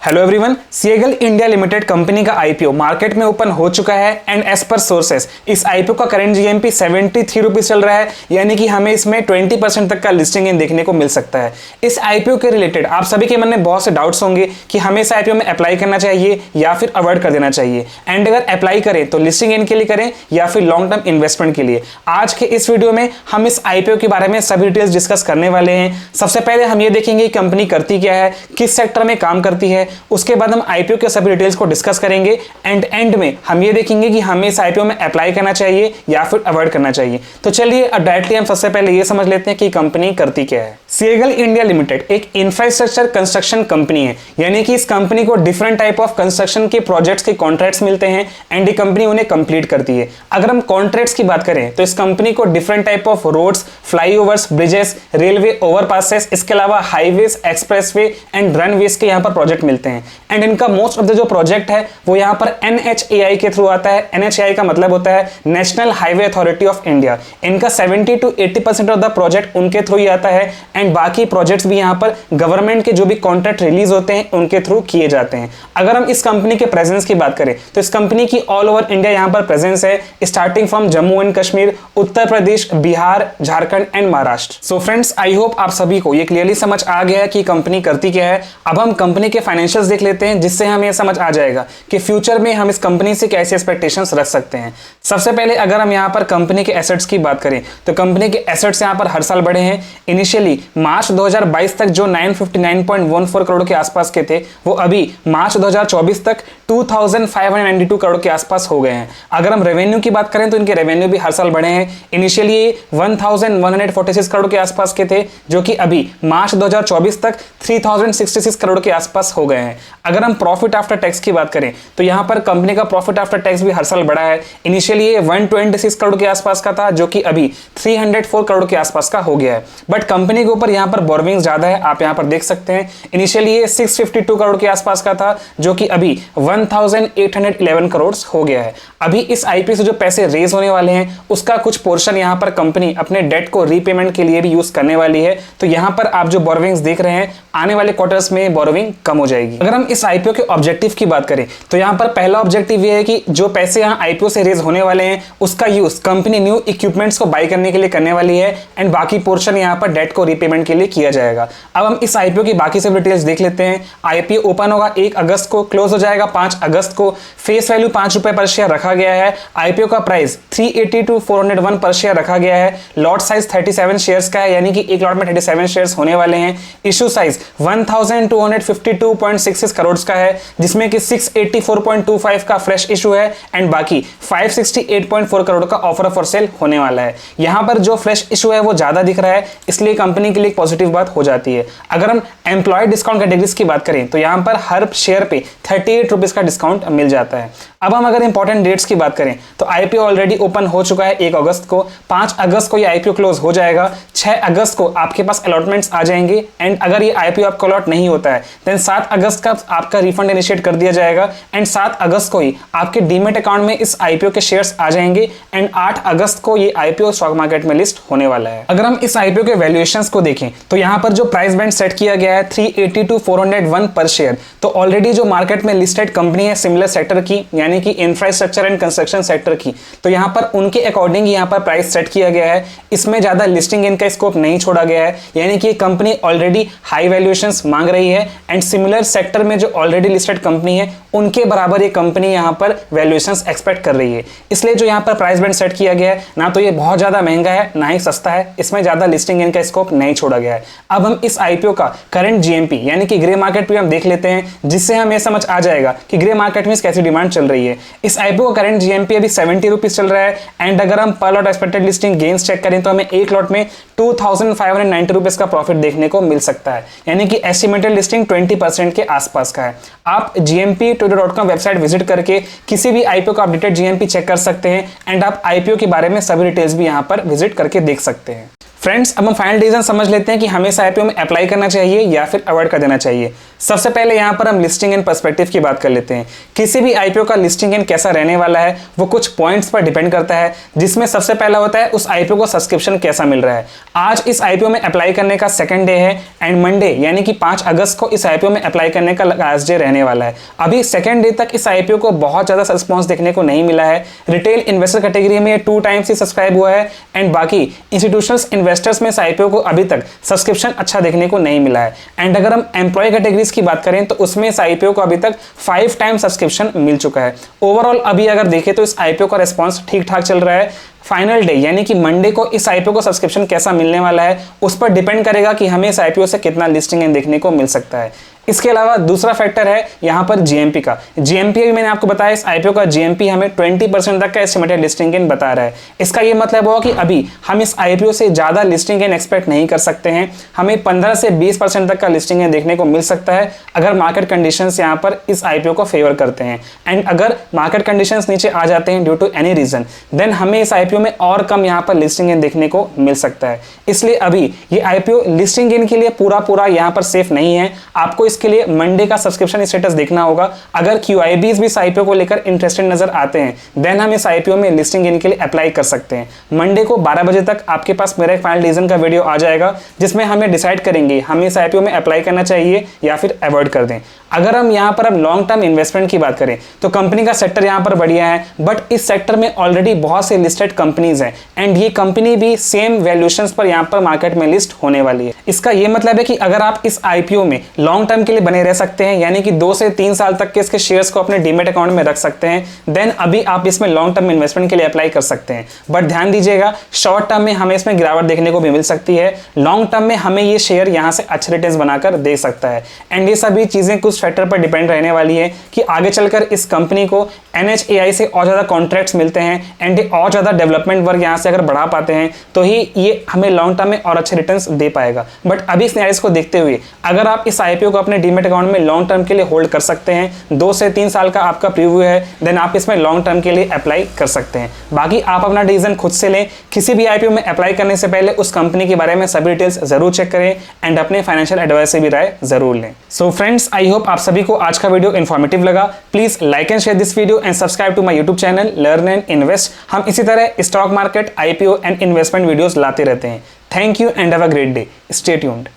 Hello everyone, Ceigall India limited company का IPO market में open हो चुका है एंड एज पर सोर्सेस इस आईपीओ का करंट जीएमपी 73 रुपीज चल रहा है, यानी कि हमें इसमें 20% तक का लिस्टिंग इन देखने को मिल सकता है। इस आईपीओ के रिलेटेड आप सभी के मन में बहुत से डाउट्स होंगे कि हमें इस आईपीओ में अप्लाई करना चाहिए या फिर अवॉइड कर देना चाहिए, एंड अगर अप्लाई करें तो लिस्टिंग इन के लिए करें या फिर लॉन्ग टर्म इन्वेस्टमेंट के लिए। आज के इस वीडियो में हम इस आईपीओ के बारे में सभी डिटेल्स डिस्कस करने वाले हैं। सबसे पहले हम ये देखेंगे कंपनी करती क्या है, किस सेक्टर में काम करती है, उसके बाद हम आईपीओ के सभी डिटेल्स को डिस्कस करेंगे एंड एंड में हम ये देखेंगे कि हमें इस आईपीओ में अप्लाई करना चाहिए या फिर अवॉइड करना चाहिए। तो चलिए अब डायरेक्टली हम सबसे पहले ये समझ लेते हैं कि कंपनी करती क्या है। सीएगल इंडिया लिमिटेड एक इंफ्रास्ट्रक्चर कंस्ट्रक्शन कंपनी है, यानी कि इस कंपनी को डिफरेंट टाइप ऑफ कंस्ट्रक्शन के प्रोजेक्ट्स के कॉन्ट्रैक्ट्स मिलते हैं एंड ये कंपनी उन्हें कंप्लीट करती है। अगर हम कॉन्ट्रैक्ट्स की बात करें तो इस कंपनी को different type of roads, flyovers, bridges, railway overpasses, इसके अलावा हाईवेज, एक्सप्रेसवे एंड रनवेज के यहाँ पर प्रोजेक्ट मिलते हैं एंड इनका मोस्ट ऑफ द जो प्रोजेक्ट है वो यहाँ पर NHAI के थ्रू आता है। NHAI का मतलब होता है national highway authority of India. इनका 70 to 80% ऑफ द प्रोजेक्ट उनके थ्रू ही आता है एंड बाकी प्रोजेक्ट्स भी यहाँ पर गवर्नमेंट के जो भी कॉन्ट्रैक्ट रिलीज होते हैं उनके थ्रू किए जाते हैं। अगर हम इस कंपनी के प्रेजेंस की बात करें तो इस कंपनी की ऑल ओवर इंडिया यहाँ पर प्रेजेंस है, starting from Jammu and Kashmir, Uttar Pradesh, Bihar, Jharkhand and Maharashtra. So friends, I hope आप सभी को ये क्लियरली समझ आ गया है कि कंपनी करती क्या है। अब हम कंपनी के फाइनेंशियल्स देख लेते हैं, जिससे हमें यह समझ आ जाएगा कि फ्यूचर में हम इस कंपनी से कैसे एक्सपेक्टेशंस रख सकते हैं। सबसे पहले अगर हम यहाँ पर कंपनी के एसेट्स की बात करें तो कंपनी के एसेट्स यहाँ पर हर साल बढ़े हैं। इनिशियली मार्च 2022 तक जो 959.14 करोड़ के आसपास के थे वो अभी मार्च 2024 तक 2592 करोड़ के आसपास हो गए हैं। अगर हम रेवेन्यू की बात करें तो इनके रेवेन्यू भी हर साल बढ़े हैं। इनिशियली 1146 करोड़ के आसपास के थे जो कि अभी मार्च 2024 तक 3066 करोड़ के आसपास हो गए हैं। अगर हम प्रॉफिट आफ्टर टैक्स की बात करें तो यहां पर कंपनी का प्रॉफिट आफ्टर टैक्स भी हर साल बढ़ा है। इनिशियली ये 126 करोड़ के आसपास का था जो कि अभी 304 करोड़ के आसपास का हो गया है। बट कंपनी के ऊपर यहां पर बोरोविंग्स ज्यादा है, आप यहां पर देख सकते हैं। इनिशियली ये 652 करोड़ के आसपास का था जो कि अभी 1811 करोड़ हो गया है। अभी इस आईपीओ से जो पैसे रेज होने वाले हैं उसका कुछ पोर्शन यहां पर कंपनी अपने डेट को रीपेमेंट के लिए भी यूज करने वाली है। तो यहां पर आप जो बोरोविंग्स देख रहे हैं आने वाले क्वार्टर्स में बोरोविंग कम हो जाएगी। अगर हम इस आईपीओ के ऑब्जेक्टिव की बात करें तो यहां पर पहला ऑब्जेक्टिव ये है कि जो पैसे यहां आईपीओ से रेज होने वाले हैं उसका यूज कंपनी न्यू इक्विपमेंट्स को बाय करने के लिए करने वाली है एंड बाकी पोर्शन यहां पर डेट को रीपेमेंट के लिए किया जाएगा। अब हम इस आईपीओ की बाकी सब डिटेल्स देख लेते हैं। आईपीओ ओपन होगा 1 अगस्त को, क्लोज हो जाएगा 5 अगस्त को। फेस वैल्यू 5 रुपए पर शेयर रखा गया है। आईपीओ का प्राइस 380 to 401 पर शेयर रखा गया है। लॉट साइज 37 शेयर्स का है, यानी कि एक लॉट में 37 शेयर्स होने वाले हैं। इश्यू साइज 1252.66 करोड़ का है, जिसमें कि 684.25 का फ्रेश इशू है एंड बाकी 568.4 करोड़ का ऑफर फॉर सेल होने वाला है। यहां पर जो फ्रेश इशू है वो ज्यादा दिख रहा है, इसलिए कंपनी के लिए पॉजिटिव बात हो जाती है। अगर हम एम्प्लॉय डिस्काउंट कैटेगरीज की बात करें तो यहां पर हर शेयर पे 38 रुपीज का डिस्काउंट मिल जाता है। अब हम अगर इंपॉर्टेंट डेट्स की बात करें तो आईपीओ ऑलरेडी ओपन हो चुका है 1 अगस्त को। 5 अगस्त को ये आईपीओ क्लोज हो जाएगा। 6 अगस्त को आपके पास अलॉटमेंट्स आ जाएंगे एंड अगर ये आईपीओ आपका अलॉट नहीं होता है देन 7 अगस्त का आपका रिफंड इनिशिएट कर दिया जाएगा एंड 7 अगस्त को ही आपके डीमेट अकाउंट में इस आईपीओ के शेयर्स आ जाएंगे एंड 8 अगस्त को ये आईपीओ स्टॉक मार्केट में लिस्ट होने वाला है। अगर हम इस आईपीओ के वैल्यूएशंस को देखें तो यहां पर जो प्राइस बैंड सेट किया गया है 380 to 401 पर शेयर, तो ऑलरेडी जो मार्केट में लिस्टेड कंपनी है सिमिलर सेक्टर की, यानी कि इंफ्रास्ट्रक्चर एंड कंस्ट्रक्शन सेक्टर की, तो यहां पर उनके अकॉर्डिंग यहां पर प्राइस सेट किया गया है। इसमें ज्यादा लिस्टिंग इनका स्कोप नहीं छोड़ा गया है, यानी कि कंपनी ऑलरेडी हाई वैल्यूएशंस मांग रही है एंड सिमिलर सेक्टर में जो ऑलरेडी लिस्टेड कंपनी है उनके बराबर ये कंपनी यहां पर वैल्यूएशंस एक्सपेक्ट कर रही है। इसलिए जो यहां पर प्राइस बैंड सेट किया गया है ना तो ये बहुत ज्यादा महंगा है ना ही सस्ता है, इसमें ज्यादा लिस्टिंग इनका स्कोप नहीं छोड़ा गया है। अब हम इस आईपीओ का करंट जीएमपी यानी कि ग्रे मार्केट पे हम देख लेते हैं, जिससे हमें समझ आ जाएगा कि ग्रे मार्केट में कैसी डिमांड चल रही है। इस आईपीओ का करंट जीएमपी अभी 70 रुपीज चल रहा है एंड अगर हम पर lot expected listing gains check करें तो हमें एक लॉट में 2590 रुपीज का प्रॉफिट देखने को मिल सकता है, यानी कि एस्टिमेटेड लिस्टिंग 20% के आसपास का है। आप gmp.com वेबसाइट विजिट करके किसी भी आईपीओ का अपडेटेड जीएमपी चेक कर सकते हैं एंड आप आईपीओ के बारे में सभी डिटेल्स भी यहां पर विजिट करके देख सकते हैं। फ्रेंड्स, अब हम फाइनल डिसीजन समझ लेते हैं कि हमें इस आईपीओ में अप्लाई करना चाहिए या फिर अवॉइड कर देना चाहिए। सबसे पहले यहाँ पर हम लिस्टिंग एंड पर्सपेक्टिव की बात कर लेते हैं। किसी भी आईपीओ का लिस्टिंग एंड कैसा रहने वाला है वो कुछ पॉइंट्स पर डिपेंड करता है, जिसमें सबसे पहला होता है उस आईपीओ को सब्सक्रिप्शन कैसा मिल रहा है। आज इस आईपीओ में अप्लाई करने का सेकंड डे है एंड मंडे यानी कि 5 अगस्त को इस आईपीओ में अप्लाई करने का लास्ट डे रहने वाला है। अभी सेकंड डे तक इस आईपीओ को बहुत ज्यादा रिस्पॉन्स देखने को नहीं मिला है। रिटेल इन्वेस्टर कैटेगरी में 2 टाइम्स ही सब्सक्राइब हुआ है एंड बाकी इंस्टीट्यूशनल इन्वेस्टर्स में इस आईपीओ को अभी तक सब्सक्रिप्शन अच्छा देखने को नहीं मिला है। एंड अगर हम एम्प्लॉय कैटेगरीज की बात करें तो उसमें इस आईपीओ को अभी तक 5 टाइम सब्सक्रिप्शन मिल चुका है। ओवरऑल अभी अगर देखें तो इस आईपीओ का रिस्पॉन्स ठीक ठाक चल रहा है। फाइनल डे यानी कि मंडे को इस आईपीओ को सब्सक्रिप्शन कैसा मिलने वाला है उस पर डिपेंड करेगा कि हमें इस आईपीओ से कितना लिस्टिंग देखने को मिल सकता है। इसके अलावा दूसरा फैक्टर है यहाँ पर जीएमपी का। जीएमपी भी मैंने आपको बताया, इस आईपीओ का जीएमपी हमें 20% तक का एस्टिमेटेड लिस्टिंग गेन बता रहा है। इसका ये मतलब हुआ कि अभी हम इस आईपीओ से ज्यादा लिस्टिंग गेन एक्सपेक्ट नहीं कर सकते हैं। हमें 15 से 20% तक का लिस्टिंग गेन देखने को मिल सकता है अगर मार्केट कंडीशंस यहाँ पर इस आईपीओ को फेवर करते हैं। एंड अगर मार्केट कंडीशंस नीचे आ जाते हैं due to any reason, then हमें इस आईपीओ में और कम यहाँ पर लिस्टिंग गेन देखने को मिल सकता है। इसलिए अभी ये आईपीओ लिस्टिंग गेन के लिए पूरा यहाँ पर सेफ नहीं है। आपको इसके लिए मंडे का सब्सक्रिप्शन स्टेटस देखना होगा। अगर QIBs भी इस आईपीओ को लेकर इंटरेस्टेड नजर आते हैं देन हम इस आईपीओ में लिस्टिंग गेन के लिए अप्लाई कर सकते हैं। मंडे को 12 बजे तक आपके पास मेरा एक फाइनल डिसीजन का वीडियो आ जाएगा जिसमें हमें डिसाइड करेंगे हमें इस आईपीओ में अप्लाई करना चाहिए या फिर अवॉइड कर दें। अगर हम यहाँ पर अब लॉन्ग टर्म इन्वेस्टमेंट की बात करें तो कंपनी का सेक्टर यहाँ पर बढ़िया है, बट इस सेक्टर में ऑलरेडी बहुत से लिस्टेड कंपनीज हैं एंड ये कंपनी भी सेम वैल्यूएशंस पर यहाँ पर मार्केट में लिस्ट होने वाली है। इसका ये मतलब है कि अगर आप इस आईपीओ में लॉन्ग टर्म के लिए बने रह सकते हैं यानी कि 2 से 3 साल तक के इसके शेयर्स को अपने डीमेट अकाउंट में रख सकते हैं, देन अभी आप इसमें लॉन्ग टर्म इन्वेस्टमेंट के लिए अप्लाई कर सकते हैं। बट ध्यान दीजिएगा, शॉर्ट टर्म में हमें इसमें गिरावट देखने को भी मिल सकती है, लॉन्ग टर्म में हमें ये शेयर यहाँ से अच्छे रिटर्न्स बनाकर दे सकता है। एंड ये सभी चीजें कुछ फैक्टर पर डिपेंड रहने वाली है कि आगे चलकर इस कंपनी को NHAI से और ज्यादा कॉन्ट्रैक्ट्स मिलते हैं एंड और ज्यादा डेवलपमेंट वर्क यहाँ से अगर बढ़ा पाते हैं तो ही ये हमें लॉन्ग टर्म में और अच्छे रिटर्न्स दे पाएगा। बट अभी सिनेरियोस को देखते हुए अगर आप इस आईपीओ को अपने डीमेट अकाउंट में लॉन्ग टर्म के लिए होल्ड कर सकते हैं, 2 से 3 साल का आपका प्रीव्यू है, देन आप इसमें लॉन्ग टर्म के लिए अप्लाई कर सकते हैं। बाकी आप अपना डिसीजन खुद से लें। किसी भी आईपीओ में अप्लाई करने से पहले उस कंपनी के बारे में सभी डिटेल्स जरूर चेक करें एंड अपने फाइनेंशियल एडवाइस से भी राय जरूर लें। सो फ्रेंड्स, आई होप आप सभी को आज का वीडियो इन्फॉर्मेटिव लगा। Please like and share this video and subscribe to my YouTube channel learn and invest. हम इसी तरह stock market, IPO and investment videos लाते रहते हैं। Thank you and have a great day. Stay tuned.